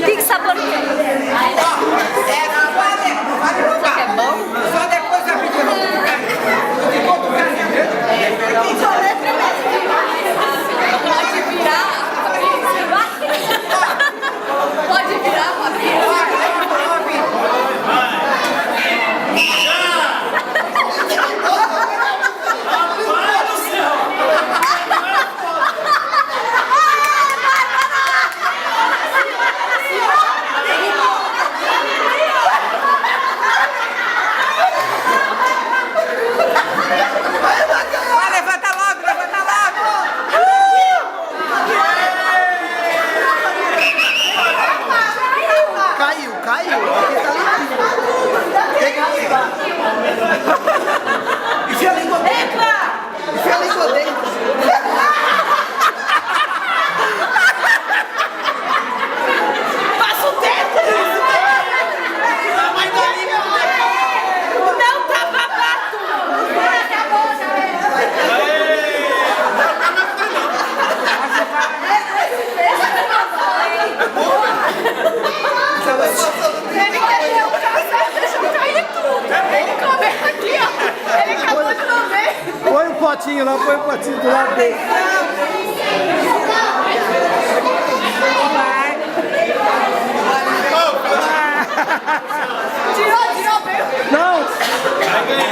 Que sabor que é? Será que é bom? Só depois da vida de outro caminho. Pode virar a cabeça. Pode virar a cabeça. Caiu. Enfia a língua dentro. Enfia a língua dentro. Passa o dedo. Tamanho da língua. Não tá babado. Põe o potinho lá, põe o potinho do lado dele. Tirou, veio. Não!